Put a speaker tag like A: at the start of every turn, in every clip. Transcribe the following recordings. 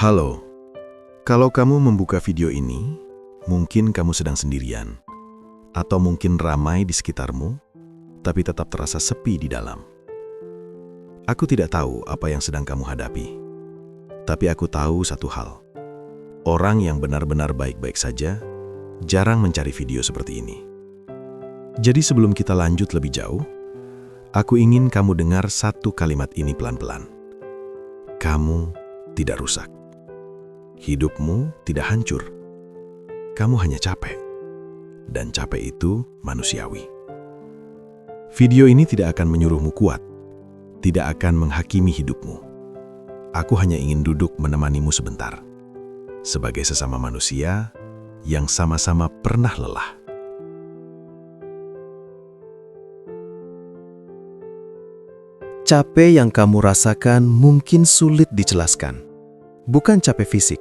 A: Halo, kalau kamu membuka video ini, mungkin kamu sedang sendirian, atau mungkin ramai di sekitarmu, tapi tetap terasa sepi di dalam. Aku tidak tahu apa yang sedang kamu hadapi, tapi aku tahu satu hal. Orang yang benar-benar baik-baik saja, jarang mencari video seperti ini. Jadi sebelum kita lanjut lebih jauh, aku ingin kamu dengar satu kalimat ini pelan-pelan. Kamu tidak rusak. Hidupmu tidak hancur. Kamu hanya capek. Dan capek itu manusiawi. Video ini tidak akan menyuruhmu kuat. Tidak akan menghakimi hidupmu. Aku hanya ingin duduk menemanimu sebentar. Sebagai sesama manusia yang sama-sama pernah lelah.
B: Capek yang kamu rasakan mungkin sulit dijelaskan. Bukan capek fisik,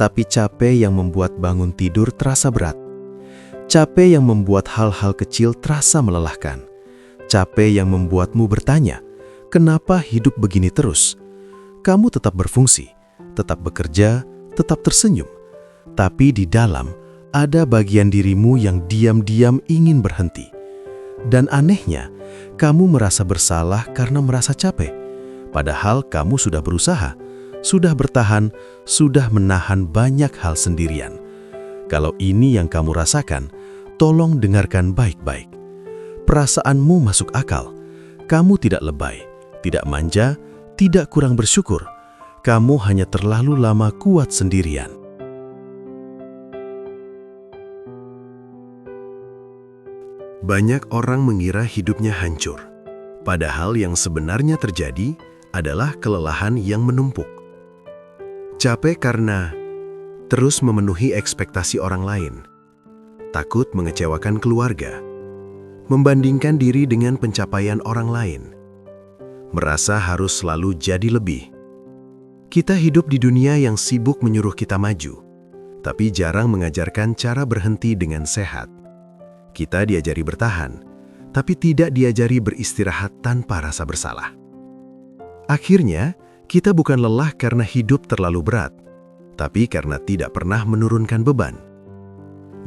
B: tapi capek yang membuat bangun tidur terasa berat. Capek yang membuat hal-hal kecil terasa melelahkan. Capek yang membuatmu bertanya, kenapa hidup begini terus? Kamu tetap berfungsi, tetap bekerja, tetap tersenyum. Tapi di dalam ada bagian dirimu yang diam-diam ingin berhenti. Dan anehnya, kamu merasa bersalah karena merasa capek. Padahal kamu sudah berusaha, sudah bertahan, sudah menahan banyak hal sendirian. Kalau ini yang kamu rasakan, tolong dengarkan baik-baik. Perasaanmu masuk akal. Kamu tidak lebay, tidak manja, tidak kurang bersyukur. Kamu hanya terlalu lama kuat sendirian.
A: Banyak orang mengira hidupnya hancur. Padahal yang sebenarnya terjadi adalah kelelahan yang menumpuk. Capek karena terus memenuhi ekspektasi orang lain, takut mengecewakan keluarga, membandingkan diri dengan pencapaian orang lain, merasa harus selalu jadi lebih. Kita hidup di dunia yang sibuk menyuruh kita maju, tapi jarang mengajarkan cara berhenti dengan sehat. Kita diajari bertahan, tapi tidak diajari beristirahat tanpa rasa bersalah. Akhirnya, kita bukan lelah karena hidup terlalu berat, tapi karena tidak pernah menurunkan beban.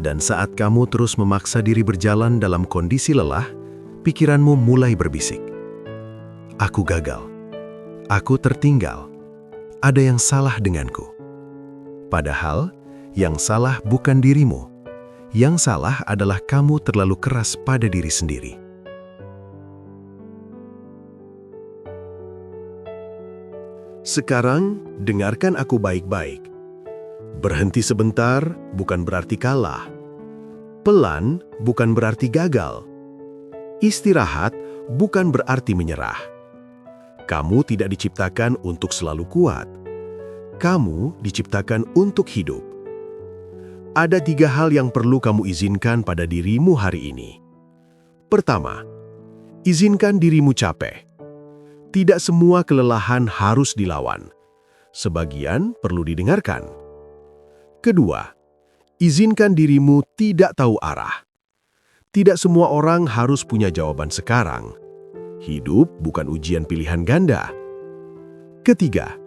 A: Dan saat kamu terus memaksa diri berjalan dalam kondisi lelah, pikiranmu mulai berbisik. Aku gagal. Aku tertinggal. Ada yang salah denganku. Padahal, yang salah bukan dirimu. Yang salah adalah kamu terlalu keras pada diri sendiri. Sekarang, dengarkan aku baik-baik. Berhenti sebentar bukan berarti kalah. Pelan bukan berarti gagal. Istirahat bukan berarti menyerah. Kamu tidak diciptakan untuk selalu kuat. Kamu diciptakan untuk hidup. Ada 3 hal yang perlu kamu izinkan pada dirimu hari ini. Pertama, izinkan dirimu capek. Tidak semua kelelahan harus dilawan. Sebagian perlu didengarkan. Kedua, izinkan dirimu tidak tahu arah. Tidak semua orang harus punya jawaban sekarang. Hidup bukan ujian pilihan ganda. Ketiga,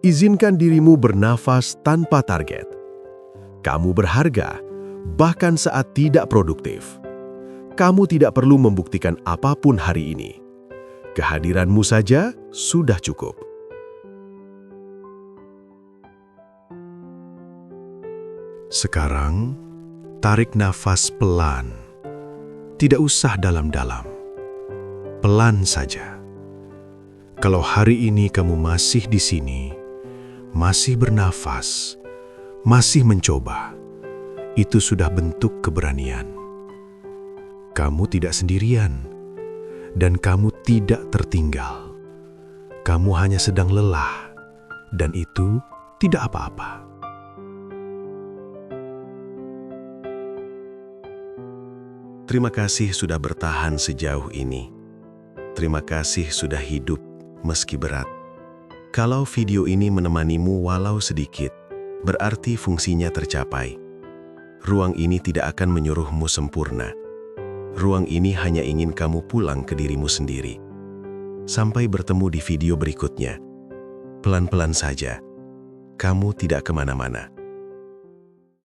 A: izinkan dirimu bernafas tanpa target. Kamu berharga, bahkan saat tidak produktif. Kamu tidak perlu membuktikan apapun hari ini. Kehadiranmu saja sudah cukup. Sekarang, tarik nafas pelan. Tidak usah dalam-dalam. Pelan saja. Kalau hari ini kamu masih di sini, masih bernafas, masih mencoba, itu sudah bentuk keberanian. Kamu tidak sendirian. Dan kamu tidak tertinggal. Kamu hanya sedang lelah, dan itu tidak apa-apa. Terima kasih sudah bertahan sejauh ini. Terima kasih sudah hidup meski berat. Kalau video ini menemanimu walau sedikit, berarti fungsinya tercapai. Ruang ini tidak akan menyuruhmu sempurna. Ruang ini hanya ingin kamu pulang ke dirimu sendiri. Sampai bertemu di video berikutnya. Pelan-pelan saja. kamu tidak kemana-mana.